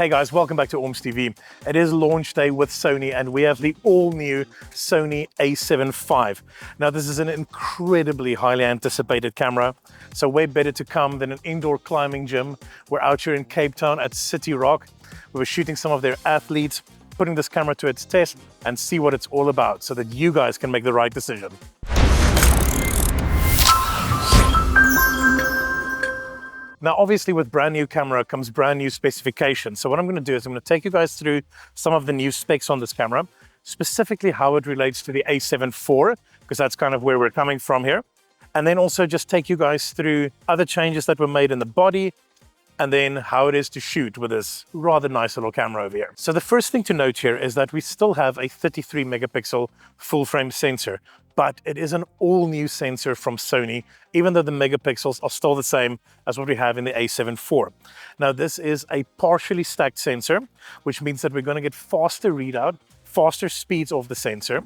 Hey guys, welcome back to Orms TV. It is launch day with Sony and we have the all-new Sony A7V. Now this is an incredibly highly anticipated camera, so way better to come than an indoor climbing gym. We're out here in Cape Town at CityROCK. We were shooting some of their athletes, putting this camera to its test and see what it's all about so that you guys can make the right decision. Now, obviously with brand new camera comes brand new specifications. So what I'm going to do is I'm going to take you guys through some of the new specs on this camera, specifically how it relates to the A7 IV, because that's kind of where we're coming from here. And then also just take you guys through other changes that were made in the body, and then how it is to shoot with this rather nice little camera over here. So the first thing to note here is that we still have a 33 megapixel full frame sensor, but it is an all new sensor from Sony, even though the megapixels are still the same as what we have in the A7 IV. Now this is a partially stacked sensor, which means that we're going to get faster readout, faster speeds of the sensor.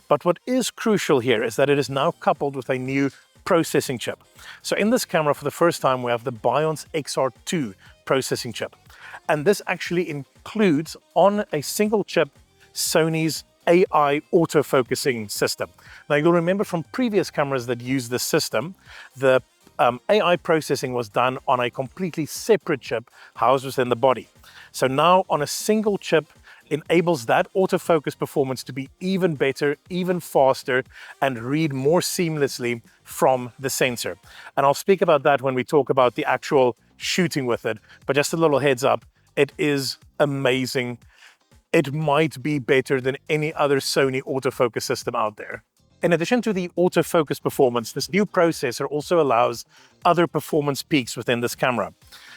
But what is crucial here is that it is now coupled with a new processing chip. So in this camera, for the first time, we have the BIONZ XR2 processing chip. And this actually includes on a single chip Sony's AI autofocusing system. Now you'll remember from previous cameras that use this system, the AI processing was done on a completely separate chip housed within the body. So now on a single chip enables that autofocus performance to be even better, even faster, and read more seamlessly from the sensor. And I'll speak about that when we talk about the actual shooting with it, but just a little heads up, it is amazing. It might be better than any other Sony autofocus system out there. In addition to the autofocus performance, this new processor also allows other performance peaks within this camera.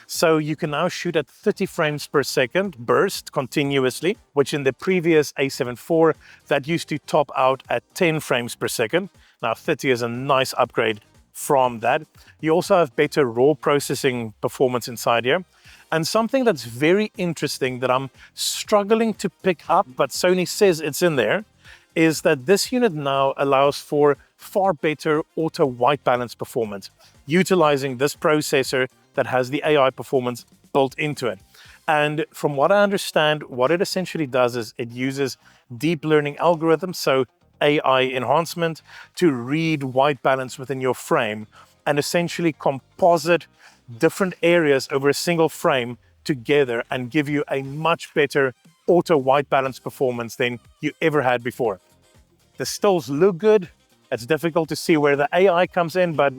So you can now shoot at 30 frames per second burst continuously, which in the previous A7 IV, that used to top out at 10 frames per second. Now 30 is a nice upgrade from that. You also have better raw processing performance inside here. And something that's very interesting that I'm struggling to pick up, but Sony says it's in there, is that this unit now allows for far better auto white balance performance, utilizing this processor that has the AI performance built into it. And from what I understand, what it essentially does is it uses deep learning algorithms, so AI enhancement, to read white balance within your frame and essentially composite different areas over a single frame together and give you a much better auto white balance performance than you ever had before. The stills look good. It's difficult to see where the AI comes in, but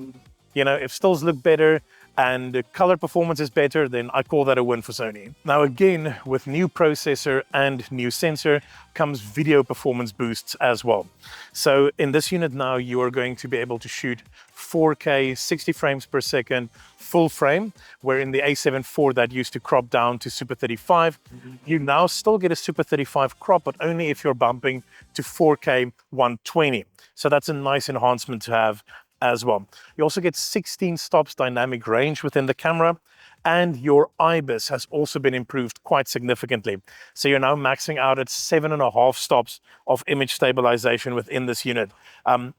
you know, if stills look better and the color performance is better, then I call that a win for Sony. Now again, with new processor and new sensor comes video performance boosts as well. So in this unit now, you are going to be able to shoot 4K, 60 frames per second, full frame, where in the A7 IV that used to crop down to Super 35. You now still get a Super 35 crop, but only if you're bumping to 4K 120. So that's a nice enhancement to have as well. You also get 16 stops dynamic range within the camera, and your IBIS has also been improved quite significantly. So you're now maxing out at 7.5 stops of image stabilization within this unit.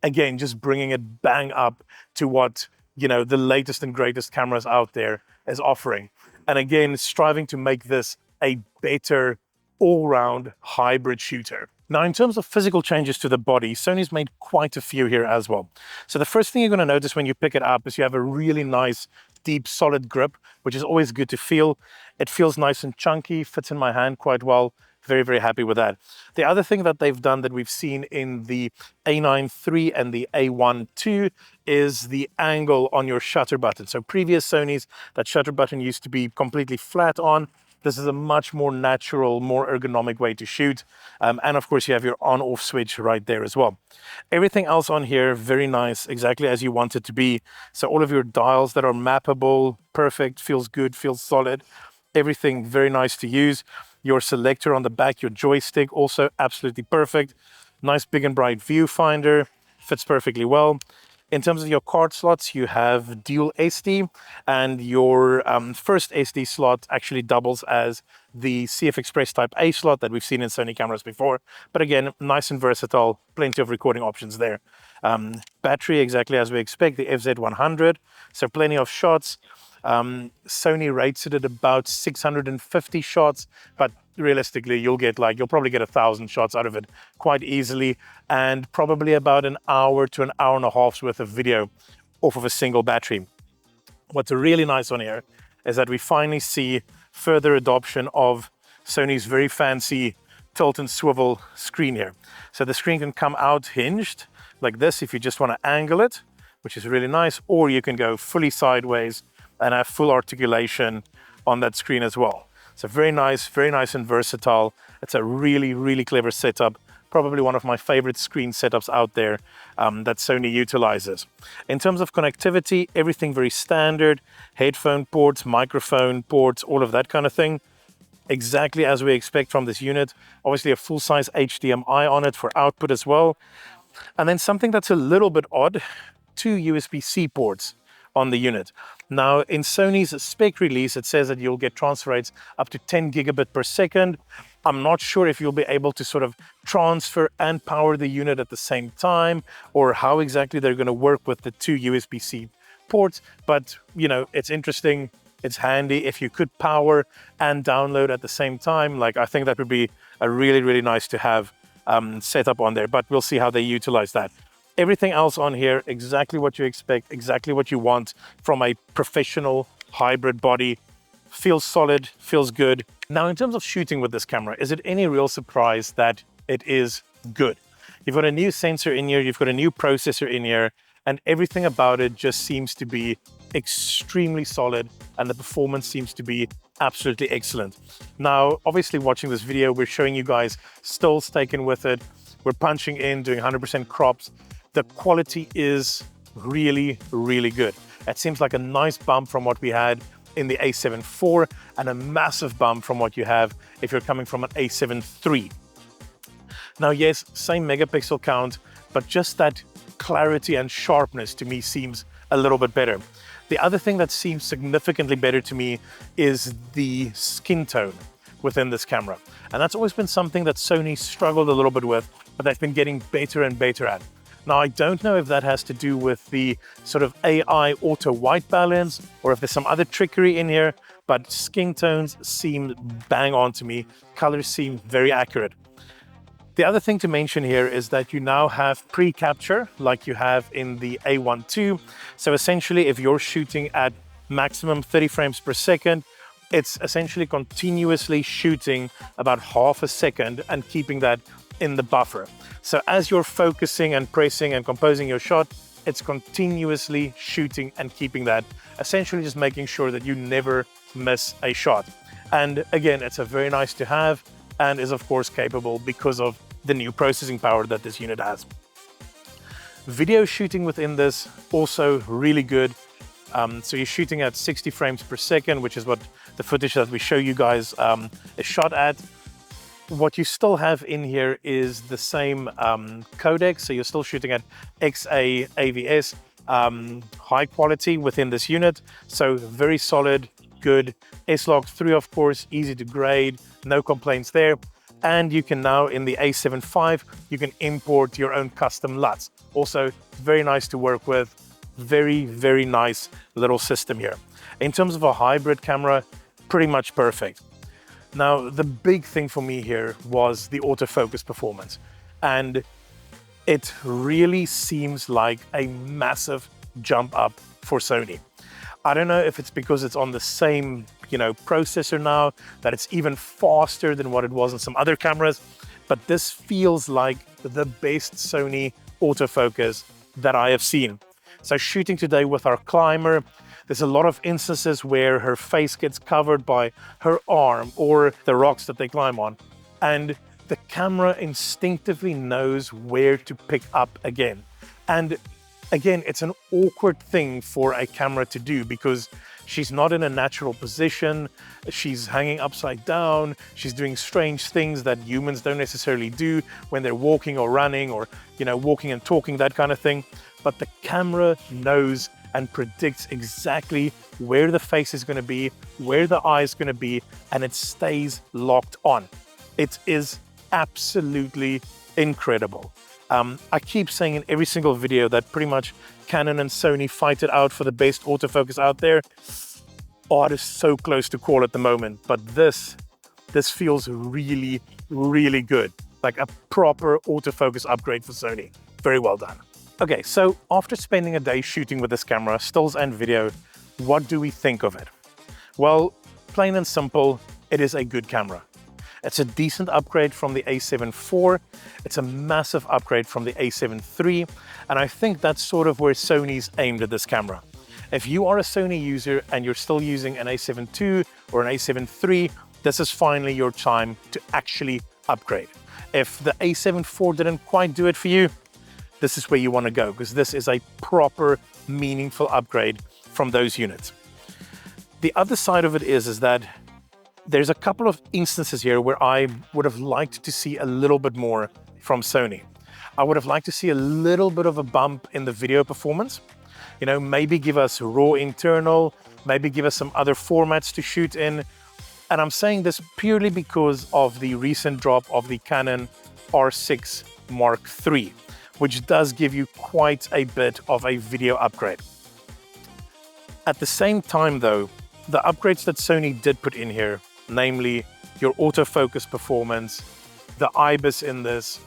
Again, just bringing it bang up to what, you know, the latest and greatest cameras out there is offering. And again, striving to make this a better all-round hybrid shooter. Now, in terms of physical changes to the body, Sony's made quite a few here as well. So the first thing you're going to notice when you pick it up is you have a really nice, deep, solid grip, which is always good to feel. It feels nice and chunky, fits in my hand quite well. Very, very happy with that. The other thing that they've done that we've seen in the A9 III and the A1 II is the angle on your shutter button. So previous Sonys, that shutter button used to be completely flat on. This is a much more natural, more ergonomic way to shoot. And of course, you have your on-off switch right there as well. Everything else on here, very nice, exactly as you want it to be. So all of your dials that are mappable, perfect, feels good, feels solid. Everything very nice to use. Your selector on the back, your joystick, also absolutely perfect. Nice big and bright viewfinder, fits perfectly well. In terms of your card slots, you have dual SD, and your first SD slot actually doubles as the CFexpress Type-A slot that we've seen in Sony cameras before. But again, nice and versatile, plenty of recording options there. Battery, exactly as we expect, the FZ100, so plenty of shots. Sony rates it at about 650 shots, but realistically, you'll probably get 1,000 shots out of it quite easily, and probably about an hour to an hour and a half's worth of video off of a single battery. What's really nice on here is that we finally see further adoption of Sony's very fancy tilt and swivel screen here. So the screen can come out hinged like this if you just want to angle it, which is really nice, or you can go fully sideways and have full articulation on that screen as well. So very nice and versatile. It's a really, really clever setup. Probably one of my favorite screen setups out there that Sony utilizes. In terms of connectivity, everything very standard. Headphone ports, microphone ports, all of that kind of thing. Exactly as we expect from this unit. Obviously a full-size HDMI on it for output as well. And then something that's a little bit odd, 2 USB-C ports on the unit. Now in Sony's spec release, it says that you'll get transfer rates up to 10 gigabit per second. I'm not sure if you'll be able to sort of transfer and power the unit at the same time, or how exactly they're going to work with the 2 USB-C ports, but you know, it's interesting. It's handy if you could power and download at the same time. Like, I think that would be a really, really nice to have setup on there, but we'll see how they utilize that. Everything else on here, exactly what you expect, exactly what you want from a professional hybrid body. Feels solid, feels good. Now, in terms of shooting with this camera, is it any real surprise that it is good? You've got a new sensor in here, you've got a new processor in here, and everything about it just seems to be extremely solid, and the performance seems to be absolutely excellent. Now, obviously watching this video, we're showing you guys stills taken with it. We're punching in, doing 100% crops. The quality is really, really good. It seems like a nice bump from what we had in the A7 IV and a massive bump from what you have if you're coming from an A7 III. Now, yes, same megapixel count, but just that clarity and sharpness to me seems a little bit better. The other thing that seems significantly better to me is the skin tone within this camera. And that's always been something that Sony struggled a little bit with, but they've been getting better and better at. Now, I don't know if that has to do with the sort of AI auto white balance or if there's some other trickery in here, but skin tones seem bang on to me. Colors seem very accurate. The other thing to mention here is that you now have pre-capture like you have in the A1 II. So essentially, if you're shooting at maximum 30 frames per second, it's essentially continuously shooting about half a second and keeping that in the buffer. So as you're focusing and pressing and composing your shot, it's continuously shooting and keeping that, essentially just making sure that you never miss a shot. And again, it's a very nice to have and is of course capable because of the new processing power that this unit has. Video shooting within this also really good. So you're shooting at 60 frames per second, which is what the footage that we show you guys is shot at. What you still have in here is the same codec, so you're still shooting at XA-AVS high quality within this unit. So very solid, good. S-Log 3, of course, easy to grade, no complaints there. And you can now, in the A7V, you can import your own custom LUTs. Also, very nice to work with. Very, very nice little system here. In terms of a hybrid camera, pretty much perfect. Now, the big thing for me here was the autofocus performance. And it really seems like a massive jump up for Sony. I don't know if it's because it's on the same, processor now, that it's even faster than what it was in some other cameras, but this feels like the best Sony autofocus that I have seen. So shooting today with our climber, there's a lot of instances where her face gets covered by her arm or the rocks that they climb on, and the camera instinctively knows where to pick up again. And again, it's an awkward thing for a camera to do because she's not in a natural position, she's hanging upside down, she's doing strange things that humans don't necessarily do when they're walking or running or, walking and talking, that kind of thing. But the camera knows and predicts exactly where the face is going to be, where the eye is going to be, and it stays locked on. It is absolutely incredible. I keep saying in every single video that pretty much Canon and Sony fight it out for the best autofocus out there. Oh, it is so close to call at the moment, but this feels really, really good. Like a proper autofocus upgrade for Sony. Very well done. Okay, so after spending a day shooting with this camera, stills and video, what do we think of it? Well, plain and simple, it is a good camera. It's a decent upgrade from the A7 IV. It's a massive upgrade from the A7 III. And I think that's sort of where Sony's aimed at this camera. If you are a Sony user and you're still using an A7 II or an A7 III, this is finally your time to actually upgrade. If the A7 IV didn't quite do it for you, this is where you want to go, because this is a proper, meaningful upgrade from those units. The other side of it is that there's a couple of instances here where I would have liked to see a little bit more from Sony. I would have liked to see a little bit of a bump in the video performance. You know, maybe give us raw internal, maybe give us some other formats to shoot in. And I'm saying this purely because of the recent drop of the Canon R6 Mark III, which does give you quite a bit of a video upgrade. At the same time though, the upgrades that Sony did put in here, namely your autofocus performance, the IBIS in this,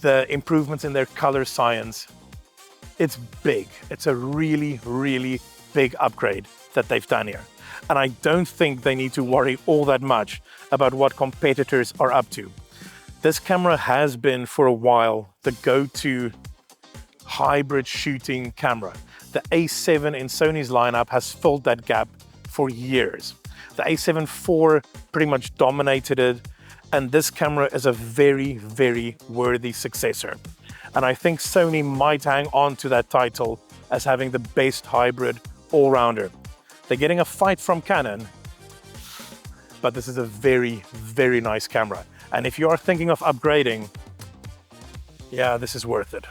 the improvements in their color science, it's big. It's a really, really big upgrade that they've done here. And I don't think they need to worry all that much about what competitors are up to. This camera has been for a while the go-to hybrid shooting camera. The A7 in Sony's lineup has filled that gap for years. The A7 IV pretty much dominated it, and this camera is a very, very worthy successor. And I think Sony might hang on to that title as having the best hybrid all-rounder. They're getting a fight from Canon, but this is a very, very nice camera. And if you are thinking of upgrading, yeah, this is worth it.